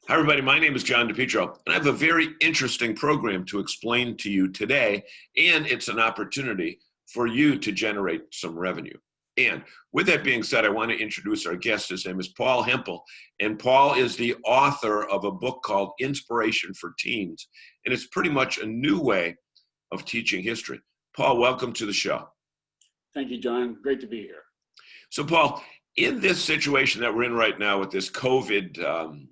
Hi, everybody. My name is John DePietro, and I have a very interesting program to explain to you today, and it's an opportunity for you to generate some revenue. And with that being said, I want to introduce our guest. His name is Paul Hempel, and Paul is the author of a book called Inspiration for Teens, and it's pretty much a new way of teaching history. Paul, welcome to the show. Thank you, John. Great to be here. So, Paul, in this situation that we're in right now with this COVID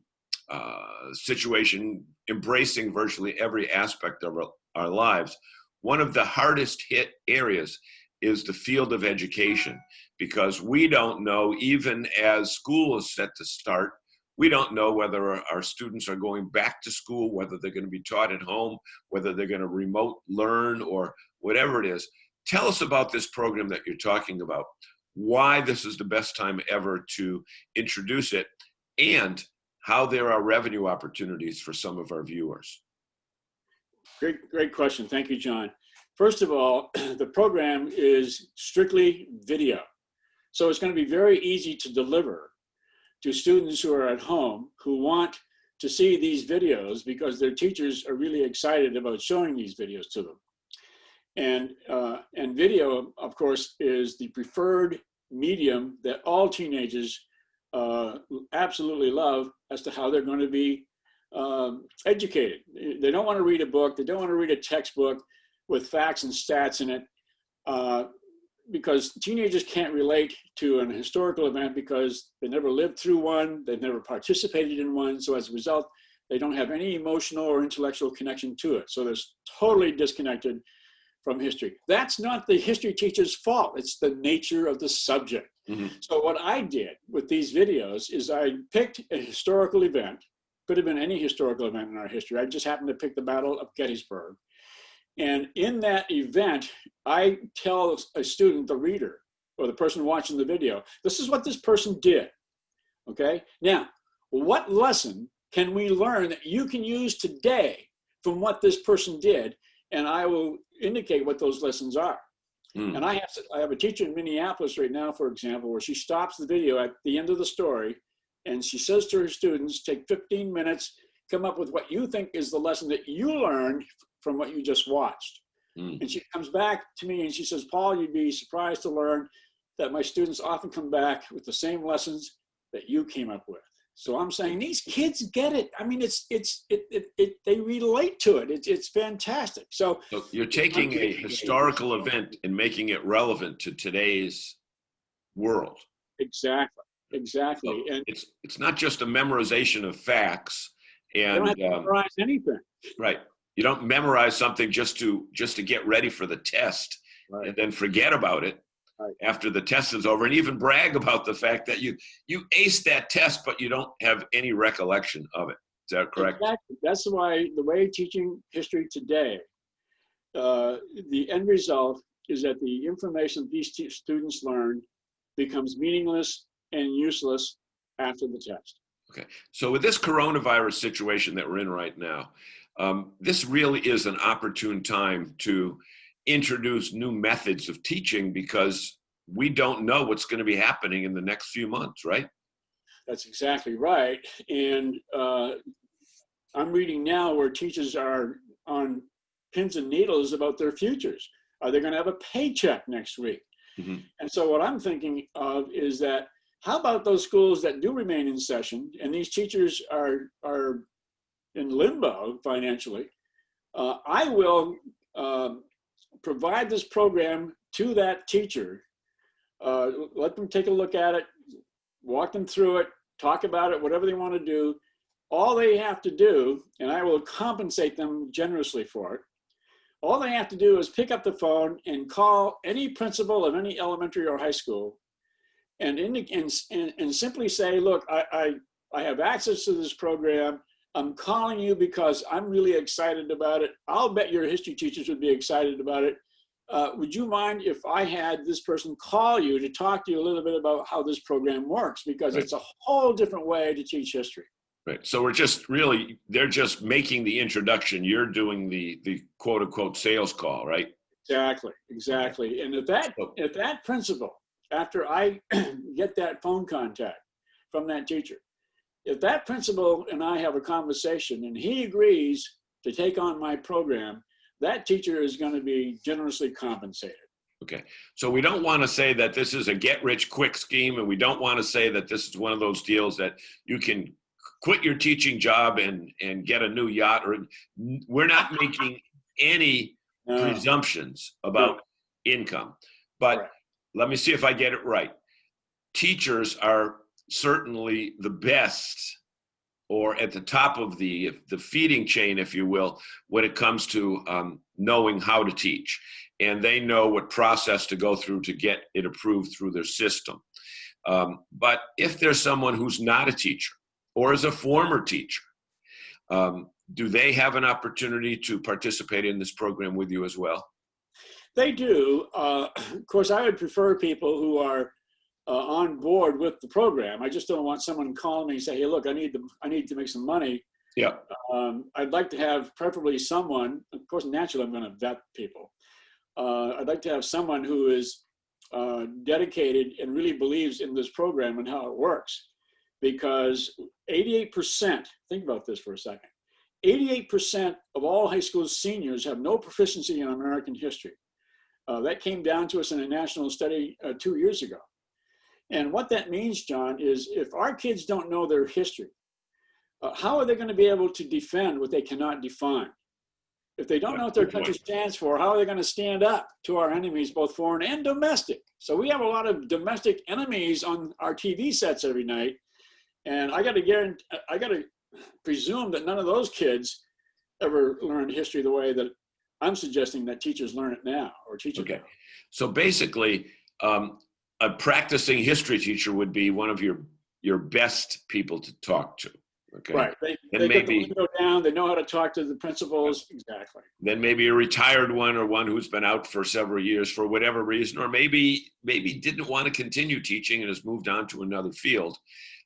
situation, embracing virtually every aspect of our lives, one of the hardest hit areas is the field of education, because we don't know, even as school is set to start, we don't know whether our students are going back to school, whether they're going to be taught at home, whether they're going to remote learn or whatever it is. Tell us about this program that you're talking about, why this is the best time ever to introduce it, and how there are revenue opportunities for some of our viewers. Great question. Thank you, John. First of all, the program is strictly video. So it's going to be very easy to deliver to students who are at home who want to see these videos because their teachers are really excited about showing these videos to them. And video, of course, is the preferred medium that all teenagers absolutely love as to how they're going to be educated. They don't want to read a book. They don't want to read a textbook with facts and stats in it because teenagers can't relate to an historical event because they never lived through one. They've never participated in one. So as a result, they don't have any emotional or intellectual connection to it. So they're totally disconnected from history. That's not the history teacher's fault. It's the nature of the subject. Mm-hmm. So what I did with these videos is I picked a historical event, could have been any historical event in our history. I just happened to pick the Battle of Gettysburg. And in that event, I tell a student, the reader, or the person watching the video, this is what this person did, okay? Now, what lesson can we learn that you can use today from what this person did? And I will indicate what those lessons are. And I have a teacher in Minneapolis right now, for example, where she stops the video at the end of the story and she says to her students, take 15 minutes, come up with what you think is the lesson that you learned from what you just watched. And she comes back to me and she says, Paul, you'd be surprised to learn that my students often come back with the same lessons that you came up with. So I'm saying these kids get it. I mean, they relate to it. It's fantastic. So you're taking a historical event and making it relevant to today's world. Exactly. So and it's not just a memorization of facts. And you don't have to memorize anything. Right. You don't memorize something just to get ready for the test, right, and then forget about it. Right. After the test is over, and even brag about the fact that you aced that test, but you don't have any recollection of it. Is that correct? Exactly. That's why the way teaching history today, the end result is that the information these students learn becomes meaningless and useless after the test. Okay. So with this coronavirus situation that we're in right now, this really is an opportune time to introduce new methods of teaching because we don't know what's going to be happening in the next few months, right? That's exactly right. And I'm reading now where teachers are on pins and needles about their futures. Are they going to have a paycheck next week? Mm-hmm. And so what I'm thinking of is that, how about those schools that do remain in session and these teachers are in limbo financially? I will provide this program to that teacher, let them take a look at it, walk them through it, talk about it, whatever they want to do. All they have to do, and I will compensate them generously for it, all they have to do is pick up the phone and call any principal of any elementary or high school and simply say, look, I have access to this program. I'm calling you because I'm really excited about it. I'll bet your history teachers would be excited about it. Would you mind if I had this person call you to talk to you a little bit about how this program works? Because It's a whole different way to teach history. Right. So they're just making the introduction. You're doing the quote unquote sales call, right? Exactly. And if that principal, after I get that phone contact from that teacher, if that principal and I have a conversation and he agrees to take on my program, that teacher is going to be generously compensated. Okay. So we don't want to say that this is a get-rich-quick scheme, and we don't want to say that this is one of those deals that you can quit your teaching job and get a new yacht. Or we're not making any presumptions about income. But Correct. let me see if I get it right. Teachers are certainly the best, or at the top of the feeding chain, if you will, when it comes to knowing how to teach. And they know what process to go through to get it approved through their system. But if there's someone who's not a teacher or is a former teacher, do they have an opportunity to participate in this program with you as well? They do. Of course, I would prefer people who are on board with the program. I just don't want someone calling me and say, "Hey, look, I need to make some money." Yeah. I'd like to have preferably someone. Of course, naturally, I'm going to vet people. I'd like to have someone who is dedicated and really believes in this program and how it works, because 88%. Think about this for a second. 88% of all high school seniors have no proficiency in American history. That came down to us in a national study 2 years ago. And what that means, John, is if our kids don't know their history, how are they going to be able to defend what they cannot define? If they don't know what their country stands for, how are they going to stand up to our enemies, both foreign and domestic? So we have a lot of domestic enemies on our TV sets every night. And I got to presume that none of those kids ever learned history the way that I'm suggesting that teachers learn it now, or teach it now. So basically, a practicing history teacher would be one of your best people to talk to. Okay. Right. They get the window down. They know how to talk to the principals. Exactly. Then maybe a retired one, or one who's been out for several years for whatever reason, or maybe didn't want to continue teaching and has moved on to another field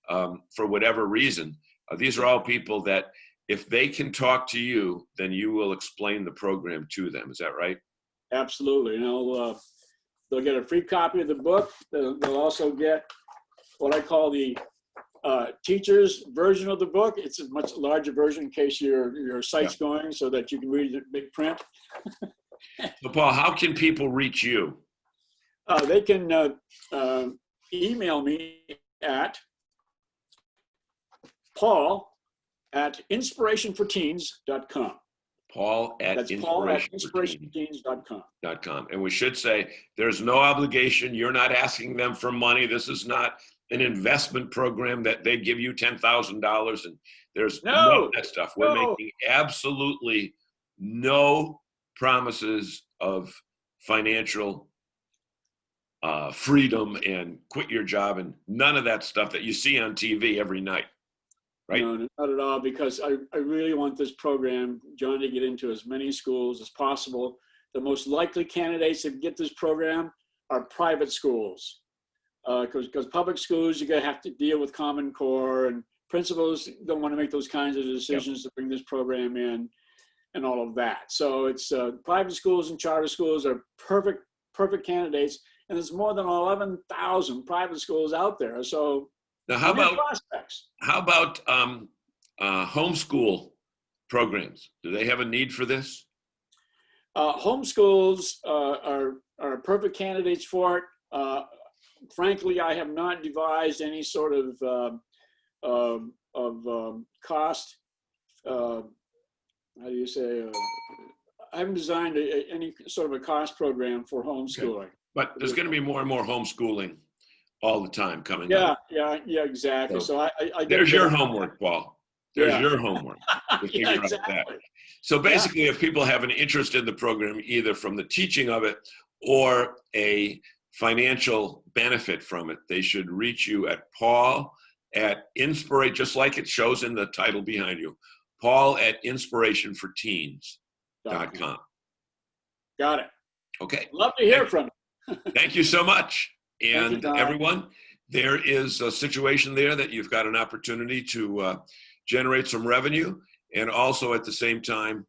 for whatever reason. These are all people that, if they can talk to you, then you will explain the program to them. Is that right? Absolutely. They'll get a free copy of the book. They'll also get what I call the teacher's version of the book. It's a much larger version in case your site's going, so that you can read it in big print. So Paul, how can people reach you? They can email me at paul@inspirationforteens.com. That's paul@inspirationforteens.com. And we should say there's no obligation. You're not asking them for money. This is not an investment program that they give you $10,000 and there's no that stuff. We're making absolutely no promises of financial freedom and quit your job and none of that stuff that you see on TV every night. Right? No, not at all, because I really want this program, John, to get into as many schools as possible. The most likely candidates to get this program are private schools, because public schools, you're going to have to deal with Common Core, and principals don't want to make those kinds of decisions to bring this program in and all of that. So it's private schools and charter schools are perfect candidates. And there's more than 11,000 private schools out there. So now, how about homeschool programs? Do they have a need for this? Homeschools are perfect candidates for it. Frankly, I have not devised any sort of cost. How do you say? I haven't designed any sort of a cost program for homeschooling. Okay. But there's going to be more and more homeschooling all the time coming up. Yeah, exactly. So I there's your homework, Paul. There's your homework to figure out that. So basically, if people have an interest in the program, either from the teaching of it or a financial benefit from it, they should reach you at Paul@inspiration, just like it shows in the title behind you, Paul@inspirationforteens.com. Got it. Okay. Love to hear from you. Thank you so much. And everyone, there is a situation there that you've got an opportunity to generate some revenue and also at the same time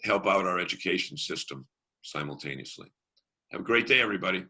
help out our education system simultaneously. Have a great day, everybody.